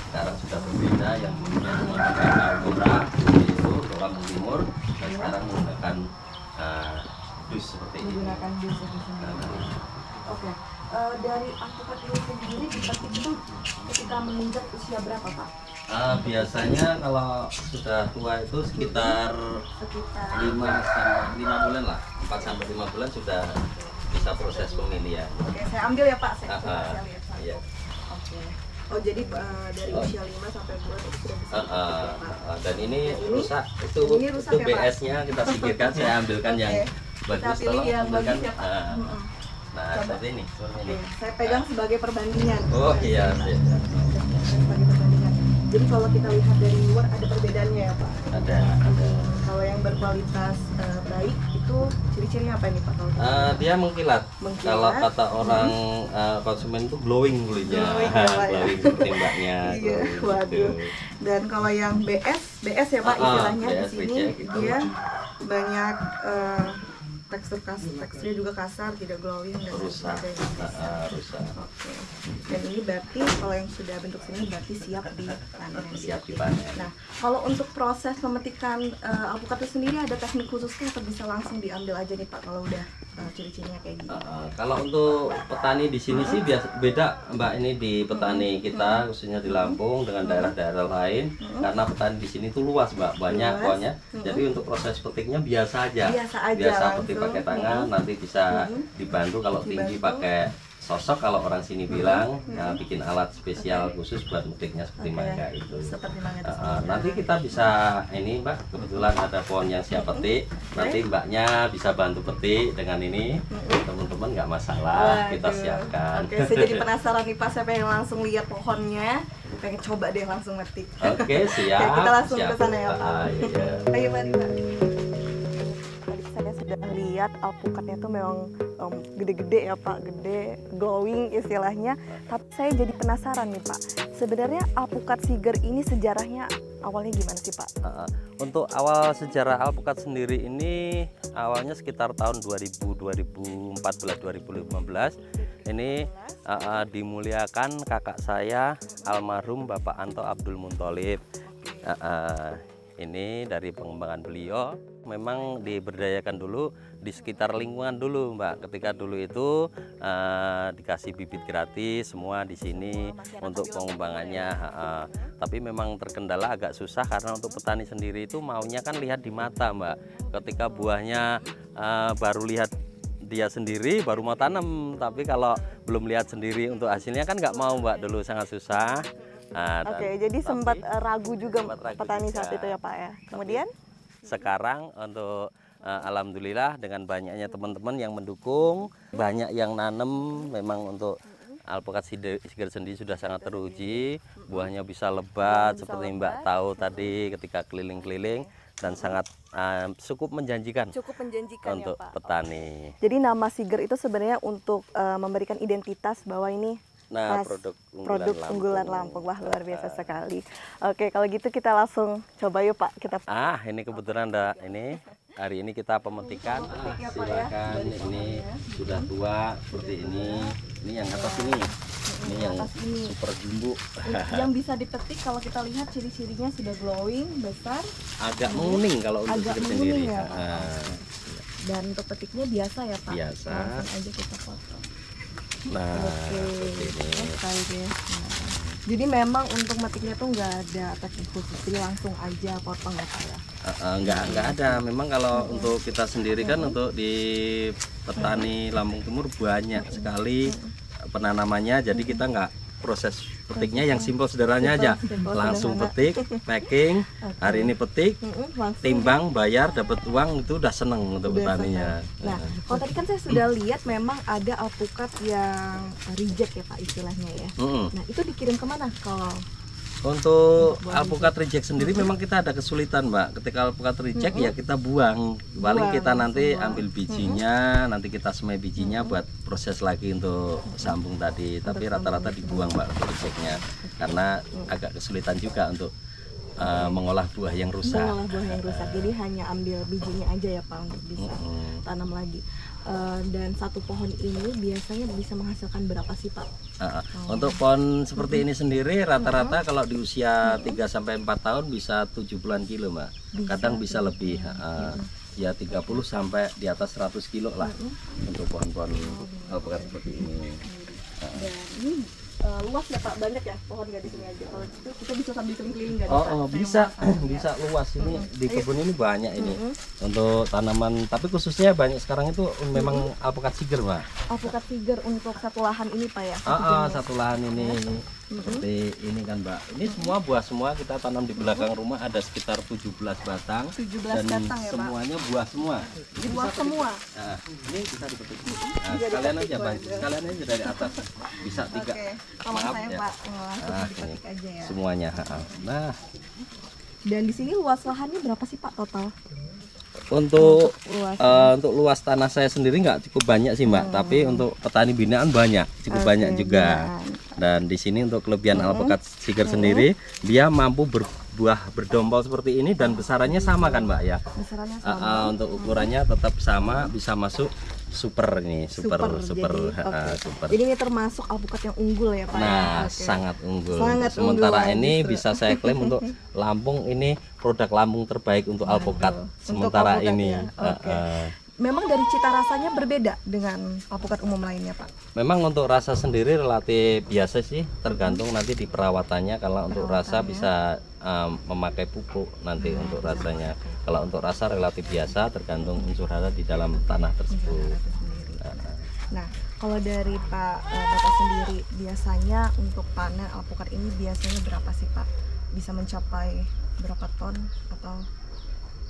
Sekarang sudah berbeda, yang dulunya cuma pakai kayu murah itu untuk Lampung Timur, dan sekarang menggunakan dus seperti ini. Menggunakan dus itu sendiri. Oke. Dari alpukat ini sendiri dipetik itu ketika menginjak usia berapa, Pak? Biasanya kalau sudah tua itu sekitar 5 bulan lah, 4 sampai 5 bulan sudah bisa proses pemilihan. Oke, saya ambil ya Pak, saya lihat. Iya. Oke. Oh jadi dari usia 5 sampai 2 itu sudah bisa dipetik, Pak. Dan ini rusak, itu ya, BS-nya kita singkirkan, saya ambilkan yang bagus. Kita pilih yang bagus ya Pak. Nah, seperti ini. Saya pegang sebagai perbandingan. Oh iya. Sebagai perbandingan. Jadi kalau kita lihat dari luar ada perbedaannya ya Pak? Ada. Kalau yang berkualitas baik itu ciri-cirinya apa ini Pak? Dia mengkilat. Kalau kata orang konsumen itu glowing kulitnya. Glowing seperti mbaknya. Iya, waduh. Dan kalau yang BS ya Pak istilahnya di sini dia banyak teksturnya juga kasar, tidak glowing dan rusak. Oke. Dan ini berarti kalau yang sudah bentuk sini berarti siap dipanen. Siap dipanen. Nah, kalau untuk proses memetikan alpukat itu sendiri ada teknik khususnya atau bisa langsung diambil aja nih Pak kalau udah ciri-cirinya kayak gini? Kalau untuk petani di sini sih beda Mbak, ini di petani kita khususnya di Lampung dengan daerah-daerah lain, karena petani di sini tuh luas Mbak, banyak pokoknya. Jadi untuk proses petiknya biasa aja. Biasa petik pakai tangan, nanti bisa dibantu kalau tinggi pakai sosok, kalau orang sini bilang bikin alat spesial khusus buat metiknya seperti mangga itu. Nanti kita bisa ini Mbak, kebetulan ada pohon yang siap petik, nanti Mbaknya bisa bantu petik dengan ini, teman-teman nggak masalah, kita siapkan. Oke, saya jadi penasaran nih Pak, saya pengen langsung lihat pohonnya, pengen coba deh langsung metik. Oke, siap. Oke, kita langsung ke sana ya Pak. Ayo mari Pak. Saya sudah lihat alpukatnya tuh memang gede-gede ya Pak, gede, glowing istilahnya. Tapi saya jadi penasaran nih Pak, sebenarnya alpukat Siger ini sejarahnya awalnya gimana sih Pak? Untuk awal sejarah alpukat sendiri ini awalnya sekitar tahun 2014, 2015. Ini dimuliakan kakak saya almarhum Bapak Anto Abdul Muntolib. Ini dari pengembangan beliau memang diberdayakan dulu di sekitar lingkungan dulu Mbak. Ketika dulu itu dikasih bibit gratis semua di sini untuk pengembangannya. Tapi memang terkendala agak susah karena untuk petani sendiri itu maunya kan lihat di mata Mbak. Ketika buahnya baru lihat dia sendiri baru mau tanam, tapi kalau belum lihat sendiri untuk hasilnya kan nggak mau Mbak, dulu sangat susah. Oke, jadi sempat ragu juga petani saat itu ya Pak ya. Kemudian sekarang untuk alhamdulillah dengan banyaknya teman-teman yang mendukung, banyak yang nanam, memang untuk alpukat Siger sendiri sudah sangat teruji, buahnya bisa lebat seperti Mbak tahu tadi ketika keliling-keliling, dan sangat cukup menjanjikan untuk ya, Pak. petani. Jadi nama Siger itu sebenarnya untuk memberikan identitas bahwa ini produk unggulan Lampung. Wah, luar biasa sekali. Oke, kalau gitu kita langsung coba yuk Pak. Ini kebetulan ini hari ini kita pemetikan. Silakan, ini sudah tua seperti ini. Ini yang atas ini. Ini yang super jumbo. Yang bisa dipetik kalau kita lihat ciri-cirinya sudah glowing, besar, agak menguning kalau untuk Siger sendiri. Ya, dan untuk petiknya biasa ya Pak. Biasa. Langsung aja kita potong. Nah, seperti ini. Jadi memang untuk metiknya tuh nggak ada teknik khusus, jadi langsung aja potong ya Pak ya? Nggak ada. Memang kalau untuk kita sendiri kan untuk di petani Lampung Timur banyak sekali penanamannya, jadi kita nggak proses petiknya yang simpel sederhananya aja, langsung petik, packing, hari ini petik, timbang, bayar, dapat uang, itu udah seneng untuk petaninya. Nah, kalau tadi kan saya sudah lihat memang ada alpukat yang reject ya Pak istilahnya ya. Nah, itu dikirim kemana kalau untuk alpukat reject sendiri memang kita ada kesulitan Mbak. Ketika alpukat reject ya kita buang. Paling kita nanti ambil bijinya, nanti kita semai bijinya buat proses lagi untuk sambung tadi. Tapi rata-rata dibuang Mbak untuk rejectnya, karena agak kesulitan juga untuk mengolah buah yang rusak. Jadi hanya ambil bijinya aja ya Pak untuk bisa tanam lagi. Dan satu pohon ini biasanya bisa menghasilkan berapa sih Pak? Untuk pohon seperti ini sendiri rata-rata kalau di usia 3-4 tahun bisa 70-an kilo Mbak. Kadang bisa lebih. Ya 30 sampai di atas 100 kilo lah untuk pohon-pohon alpukat seperti ini. Dan ini luas ya Pak, banyak ya pohon nggak di sini aja. Kalau itu kita bisa sambil keliling nggak? Bisa, bisa luas ini di kebun ini banyak ini untuk tanaman. Tapi khususnya banyak sekarang itu memang alpukat siger Mbak. Alpukat siger untuk satu lahan ini Pak ya? Satu lahan ini. Seperti ini kan Mbak, ini semua buah semua kita tanam di belakang rumah, ada sekitar 17 batang 17 dan batang ya, semuanya buah semua. Buah semua? Ini bisa dipetik. Sekalian aja Bang, sekalian aja dari atas bisa 3. Maaf ya. Pak, langsung dipetik aja ya. Semuanya. Nah, dan di sini luas lahannya berapa sih Pak total? Untuk luas tanah saya sendiri nggak cukup banyak sih Mbak, tapi untuk petani binaan banyak, cukup banyak juga. Dan di sini untuk kelebihan alpukat siger sendiri, dia mampu berbuah berdompol seperti ini dan besarannya sama kan Mbak ya. Besarannya sama. Untuk ukurannya tetap sama, bisa masuk super ini, super. Jadi ini termasuk alpukat yang unggul ya Pak? Nah, sangat unggul. Sementara ini bisa saya klaim untuk Lampung ini produk Lampung terbaik untuk alpukat sementara ini. Memang dari cita rasanya berbeda dengan alpukat umum lainnya Pak? Memang untuk rasa sendiri relatif biasa sih, tergantung nanti di perawatannya. Kalau untuk rasa bisa memakai pupuk nanti untuk rasanya. Kalau untuk rasa relatif biasa, tergantung unsur hara di dalam tanah tersebut. Nah, kalau dari Pak Bapak sendiri, biasanya untuk panen alpukat ini biasanya berapa sih Pak? Bisa mencapai berapa ton atau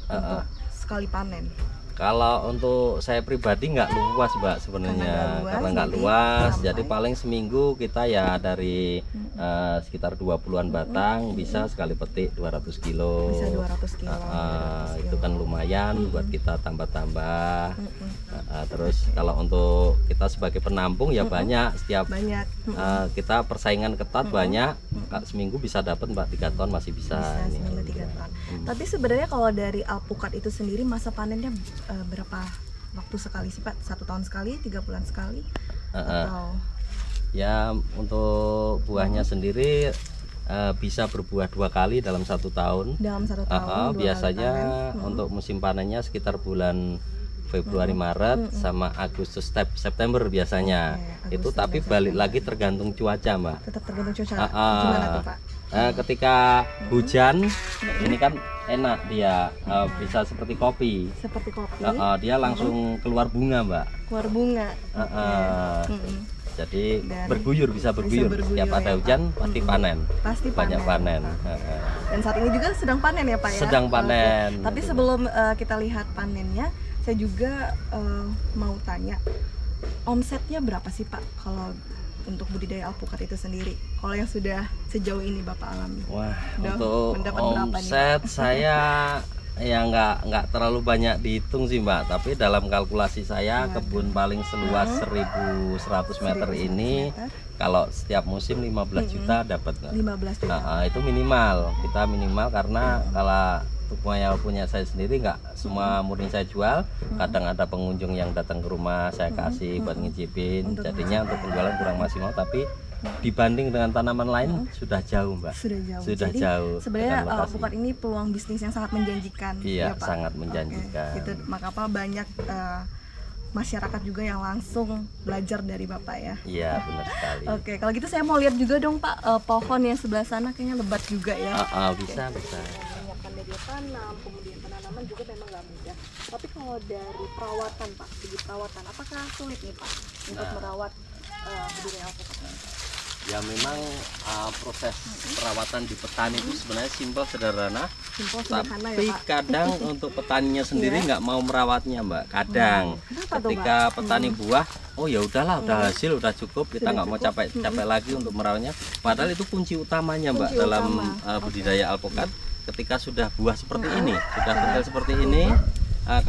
untuk sekali panen? Kalau untuk saya pribadi nggak luas Mbak sebenarnya, karena nggak luas, jadi paling seminggu kita ya dari sekitar 20-an batang bisa sekali petik 200 kilo. Bisa 200 kilo. Itu kan lumayan buat kita tambah-tambah. Terus kalau untuk kita sebagai penampung ya banyak, setiap kita persaingan ketat banyak, seminggu bisa dapat Mbak 3 ton masih bisa. Seminggu 3 ton. Tapi sebenarnya kalau dari alpukat itu sendiri masa panennya berapa waktu sekali sih Pak? 1 tahun sekali, 3 bulan sekali? Atau? Ya untuk buahnya sendiri bisa berbuah 2 kali dalam 1 tahun. Dalam 1 tahun. Biasanya untuk musim panennya sekitar bulan Februari, Maret sama Agustus, September biasanya. Itu tapi balik lagi tergantung cuaca Mbak. Tetap tergantung cuaca. Gimana tuh Pak? Ketika hujan ini kan enak dia, bisa seperti kopi. Seperti kopi. Dia langsung keluar bunga Mbak. Keluar bunga. Jadi berguyur, bisa berguyur. Setiap ada hujan pasti panen. Pasti banyak panen. Dan saat ini juga sedang panen ya Pak ya? Sedang panen. Tapi sebelum kita lihat panennya, saya juga mau tanya, omsetnya berapa sih Pak kalau untuk budidaya alpukat itu sendiri? Kalau yang sudah sejauh ini Bapak alami? Wah, untuk omset saya ya nggak terlalu banyak dihitung sih Mbak, tapi dalam kalkulasi saya kebun paling seluas 1100 meter ini kalau setiap musim 15 juta dapat. 15 juta. Itu minimal, kita minimal karena kalau punya saya sendiri nggak semua murni saya jual, kadang ada pengunjung yang datang ke rumah saya kasih buat ngicipin, jadinya untuk penjualan kurang maksimal, tapi dibanding dengan tanaman lain sudah jauh Mbak. Sudah jauh. Sebenarnya alpukat ini peluang bisnis yang sangat menjanjikan. Iya, ya, Pak? Sangat menjanjikan. Gitu, maka apa banyak masyarakat juga yang langsung belajar dari Bapak ya. Iya, benar sekali. Oke, kalau gitu saya mau lihat juga dong Pak, pohon yang sebelah sana kayaknya lebat juga ya. Bisa. Menyiapkan media tanam, kemudian penanaman juga memang nggak mudah. Tapi kalau dari perawatan Pak, segi perawatan, apakah sulit nih Pak untuk merawat budidaya alpukat ini? Ya memang proses perawatan di petani itu sebenarnya simpel sederhana, tapi ya, kadang untuk petaninya sendiri nggak mau merawatnya Mbak. Kadang ketika petani buah, oh ya udahlah, udah hasil, udah cukup, kita nggak mau capek lagi untuk merawatnya. Padahal itu kunci utamanya Mbak dalam budidaya alpukat. Ketika sudah buah seperti ini, sudah kental seperti ini,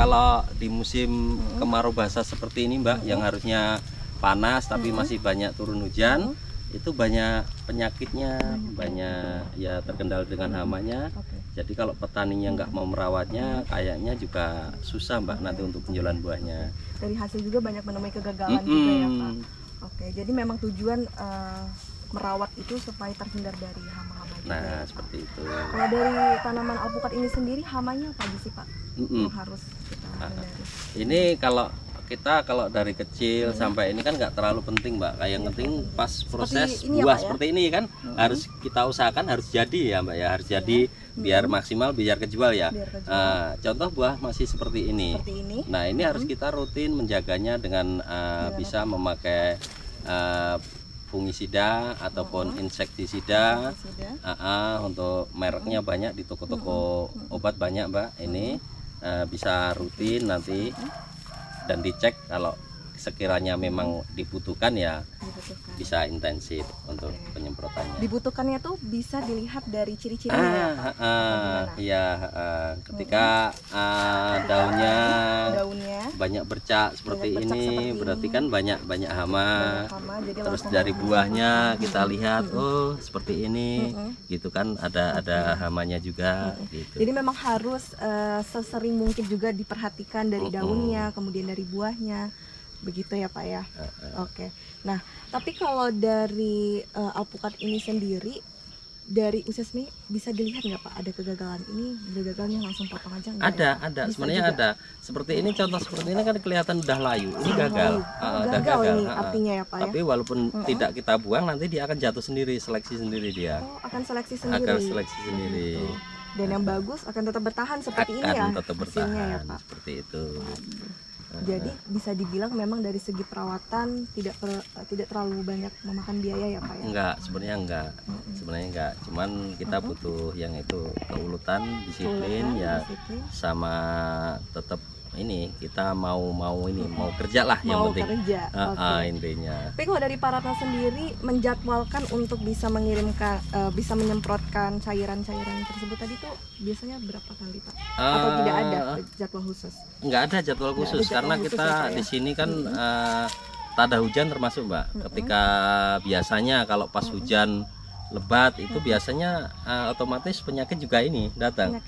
kalau di musim kemarau basah seperti ini Mbak, yang harusnya panas tapi masih banyak turun hujan, itu banyak penyakitnya, banyak ya terkendala dengan hamanya. Jadi kalau petaninya nggak mau merawatnya, kayaknya juga susah Mbak nanti untuk penjualan buahnya. Dari hasil juga banyak menemui kegagalan juga ya Pak. Oke, jadi memang tujuan merawat itu supaya terhindar dari hama-hama juga. Nah, seperti itu. Kalau dari tanaman alpukat ini sendiri hamanya apa aja sih Pak? Yang harus kita hindari? Ini kalau dari kecil sampai ini kan nggak terlalu penting Mbak. Kayak yang penting pas proses buah seperti ini kan harus kita usahakan harus jadi ya Mbak ya, harus jadi biar maksimal, biar kejual ya. Contoh buah masih seperti ini. Nah ini harus kita rutin menjaganya dengan bisa memakai fungisida ataupun insektisida. Untuk mereknya banyak di toko-toko obat banyak Mbak. Ini bisa rutin nanti dan dicek kalau sekiranya memang dibutuhkan ya bisa intensif untuk penyemprotannya. Dibutuhkannya tuh bisa dilihat dari ciri-cirinya ketika daunnya banyak bercak seperti ini berarti kan banyak hama. Terus dari buahnya kita lihat oh seperti ini gitu kan ada hamanya juga gitu. Jadi memang harus sesering mungkin juga diperhatikan dari daunnya, kemudian dari buahnya. Begitu ya Pak ya. Oke. Nah, tapi kalau dari alpukat ini sendiri dari usia semi bisa dilihat nggak Pak ada kegagalan ini, gagalnya langsung potong aja nggak? Ada sebenarnya juga ada. Seperti ini contoh seperti ini kan kelihatan udah layu. Ini gagal. Gagal ini artinya ya Pak ya. Tapi walaupun tidak kita buang nanti dia akan jatuh sendiri, seleksi sendiri dia. Oh, akan seleksi sendiri. Akan seleksi sendiri. Dan yang bagus akan tetap bertahan seperti ini ya. Akan tetap bertahan ya, Pak? Seperti itu. Jadi bisa dibilang memang dari segi perawatan tidak terlalu banyak memakan biaya ya Pak ya? Enggak, sebenarnya enggak. Cuman kita butuh yang itu keulutan, disiplin ya, sama tetap ini kita mau kerja lah yang penting. Intinya. Tapi kalau dari Pak Ratno sendiri menjadwalkan untuk bisa mengirimkan, bisa menyemprotkan cairan-cairan tersebut tadi tuh biasanya berapa kali Pak? Atau tidak ada jadwal khusus? Enggak ada jadwal khusus karena kita di sini kan tak ada hujan termasuk Mbak. Ketika biasanya kalau pas hujan lebat itu biasanya otomatis penyakit juga ini datang.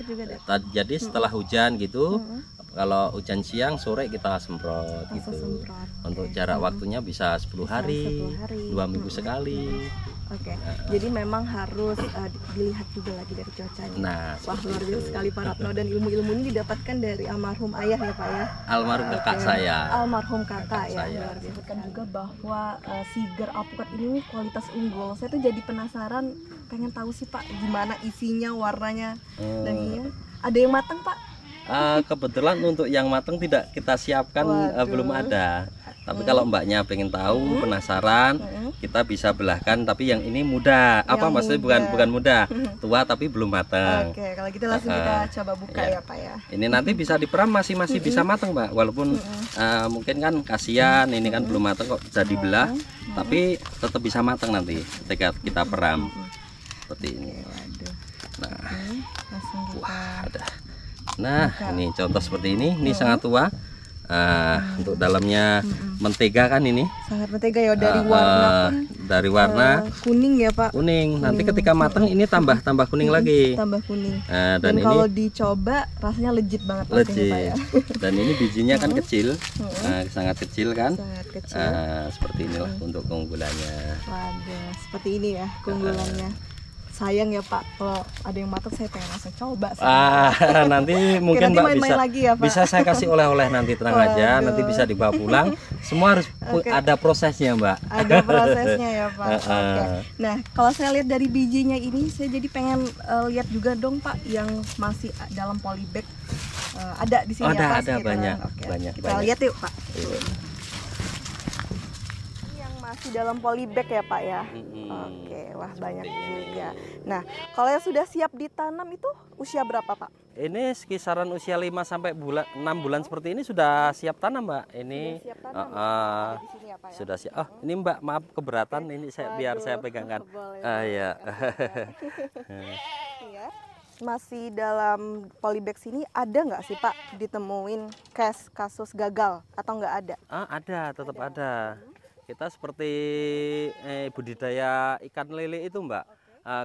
Jadi setelah hujan gitu. Kalau hujan siang, sore kita semprot gitu. Untuk jarak waktunya bisa 10 hari, 2 minggu sekali. Oke. Jadi memang harus dilihat juga lagi dari cuacanya. Nah, wah luar biasa sekali Pak Ratno, dan ilmu-ilmu ini didapatkan dari almarhum ayah ya Pak ya. Almarhum kakak saya. Almarhum kakak ya. Luar biasa kan juga bahwa Siger alpukat ini kualitas unggul. Saya tuh jadi penasaran, pengen tahu sih Pak gimana isinya, warnanya dan ini. Ada yang matang Pak? Kebetulan untuk yang matang tidak kita siapkan, belum ada. Tapi kalau mbaknya pengen tahu, penasaran, kita bisa belahkan. Tapi yang ini muda, maksudnya bukan muda, tua tapi belum matang. Oke, kalau gitu langsung kita coba buka ya Pak ya. Ini nanti bisa diperam, masih bisa matang Mbak. Walaupun mungkin kan kasihan, ini kan belum matang kok bisa dibelah, tapi tetap bisa matang nanti ketika kita peram seperti ini. Nah, wah ada. Nah, ini contoh seperti ini sangat tua. Untuk dalamnya mentega kan ini. Sangat mentega ya, dari warna pun. Dari warna kuning ya Pak. Kuning. Nanti ketika matang ini tambah kuning lagi. Tambah kuning. Dan ini kalau dicoba rasanya legit banget. Legit. Pak ya. Dan ini bijinya kan kecil, sangat kecil kan. Sangat kecil. Seperti inilah untuk keunggulannya. Waduh, seperti ini ya keunggulannya. Sayang ya Pak, kalau ada yang matang saya pengen langsung coba. Nanti mungkin Mbak bisa lagi ya, Pak? Bisa saya kasih oleh-oleh nanti, tenang aja. Nanti bisa dibawa pulang. Semua harus ada prosesnya Mbak. Ada prosesnya ya Pak. Nah kalau saya lihat dari bijinya ini, saya jadi pengen lihat juga dong Pak yang masih dalam polybag. Ada di sini ya Pak? Ada banyak. Kita lihat yuk Pak. Masih dalam polybag ya Pak ya. Oke, wah banyak juga. Nah, kalau yang sudah siap ditanam itu usia berapa Pak? Ini kisaran usia 5 sampai 6 bulan seperti ini sudah siap tanam Mbak. Ini sudah siap tanam, di sini ya, Pak, ya? Sudah siap. Ini Mbak, maaf keberatan ini biar saya pegangkan. Iya. Iya. Masih dalam polybag sini ada nggak sih Pak ditemuin kasus gagal atau nggak ada? Ada, tetap ada. Kita seperti budidaya ikan lele itu Mbak.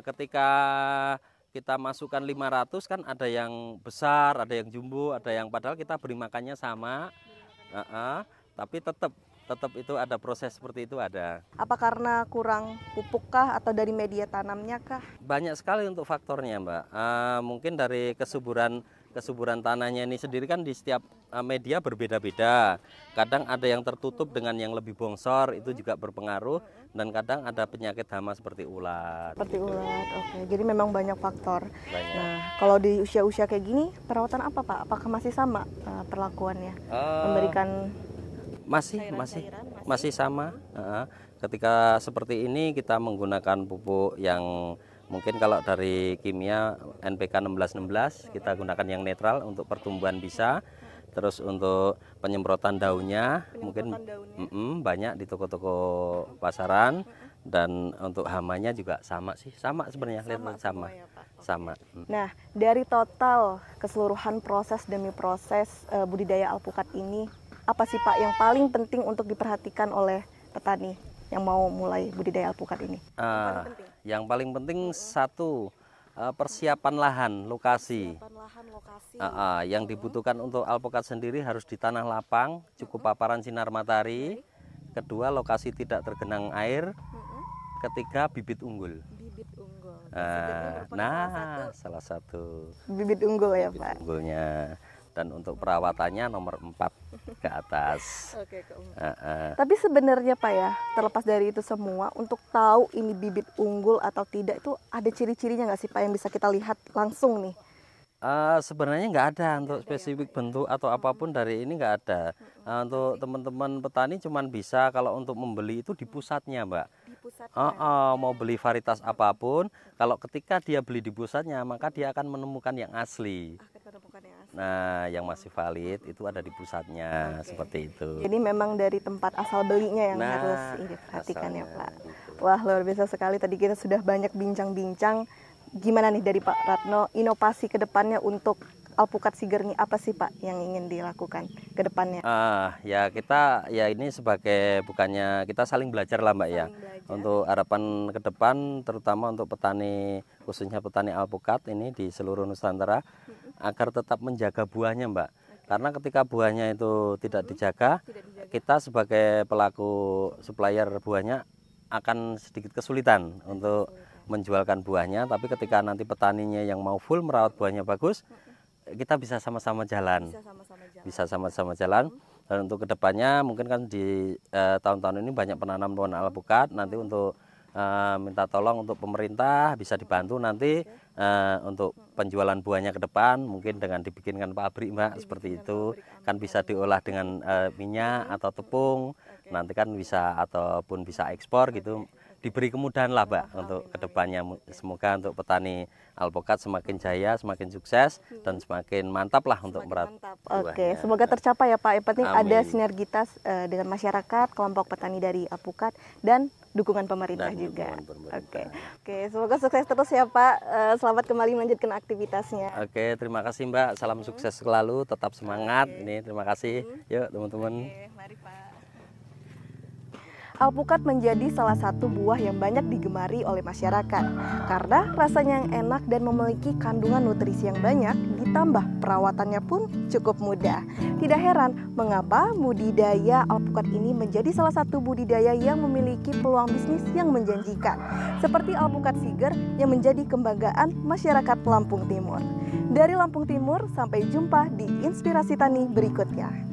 Ketika kita masukkan 500 kan ada yang besar, ada yang jumbo, ada yang padahal kita beri makannya sama. Tapi tetap itu ada proses seperti itu ada. Apa karena kurang pupuk kah atau dari media tanamnya kah? Banyak sekali untuk faktornya Mbak. Mungkin dari kesuburan tanahnya ini sendiri kan di setiap media berbeda-beda. Kadang ada yang tertutup dengan yang lebih bongsor, itu juga berpengaruh. Dan kadang ada penyakit hama seperti ulat. Seperti ulat, oke. Jadi memang banyak faktor. Banyak. Nah, kalau di usia-usia kayak gini, perawatan apa Pak? Apakah masih sama perlakuannya? Memberikan masih sama. Ketika seperti ini kita menggunakan pupuk yang mungkin kalau dari kimia NPK 1616 kita gunakan yang netral untuk pertumbuhan bisa. Terus untuk penyemprotan daunnya mungkin banyak di toko-toko pasaran. Dan untuk hamanya juga sama sebenarnya, sama. Nah, dari total keseluruhan proses demi proses budidaya alpukat ini, apa sih Pak yang paling penting untuk diperhatikan oleh petani yang mau mulai budidaya alpukat ini? Yang paling penting satu, persiapan lahan, lokasi. Yang dibutuhkan untuk alpukat sendiri harus di tanah lapang, cukup paparan sinar matahari. Kedua, lokasi tidak tergenang air. Ketiga, bibit unggul. Salah satu bibit unggul ya Pak. Unggulnya. Dan untuk perawatannya nomor 4 ke atas. Oke, tapi sebenarnya Pak ya, terlepas dari itu semua, untuk tahu ini bibit unggul atau tidak itu ada ciri-cirinya nggak sih Pak yang bisa kita lihat langsung nih? Sebenarnya nggak ada untuk spesifik bentuk atau apapun dari ini nggak ada. Untuk teman-teman petani cuman bisa kalau untuk membeli itu di pusatnya Mbak. Mau beli varietas apapun, kalau ketika dia beli di pusatnya maka dia akan menemukan yang asli. Nah, yang masih valid itu ada di pusatnya, seperti itu. Jadi memang dari tempat asal belinya yang harus diperhatikan ya Pak. Gitu. Wah, luar biasa sekali. Tadi kita sudah banyak bincang-bincang. Gimana nih dari Pak Ratno, inovasi ke depannya untuk alpukat Siger nih, apa sih Pak yang ingin dilakukan ke depannya? Ya kita ini sebagai bukannya kita saling belajar lah Mbak ya. Untuk harapan ke depan terutama untuk petani, khususnya petani alpukat ini di seluruh Nusantara agar tetap menjaga buahnya Mbak. Karena ketika buahnya itu tidak dijaga, kita sebagai pelaku supplier buahnya akan sedikit kesulitan untuk menjualkan buahnya. Tapi ketika nanti petaninya yang mau full merawat buahnya bagus, kita bisa sama-sama jalan. Dan untuk kedepannya mungkin kan di tahun-tahun ini banyak penanam pohon alpukat. Nanti untuk minta tolong untuk pemerintah bisa dibantu nanti untuk penjualan buahnya ke depan, mungkin dengan dibikinkan pabrik Mbak, seperti itu kan bisa diolah dengan minyak atau tepung, nanti kan bisa ataupun bisa ekspor gitu. Diberi kemudahan lah Mbak untuk kedepannya. Semoga untuk petani alpukat semakin jaya, semakin sukses, dan semakin mantap lah untuk merawat. Oke, semoga tercapai ya Pak. Yang penting ada sinergitas dengan masyarakat, kelompok petani dari alpukat, dan dukungan pemerintah juga. Oke, semoga sukses terus ya Pak. Selamat kembali melanjutkan aktivitasnya. Oke, terima kasih Mbak. Salam sukses selalu, tetap semangat. Ini terima kasih. Yuk teman-teman. Oke, mari Pak. Alpukat menjadi salah satu buah yang banyak digemari oleh masyarakat karena rasanya yang enak dan memiliki kandungan nutrisi yang banyak, ditambah perawatannya pun cukup mudah. Tidak heran mengapa budidaya alpukat ini menjadi salah satu budidaya yang memiliki peluang bisnis yang menjanjikan, seperti alpukat Siger yang menjadi kebanggaan masyarakat Lampung Timur. Dari Lampung Timur, sampai jumpa di Inspirasi Tani berikutnya.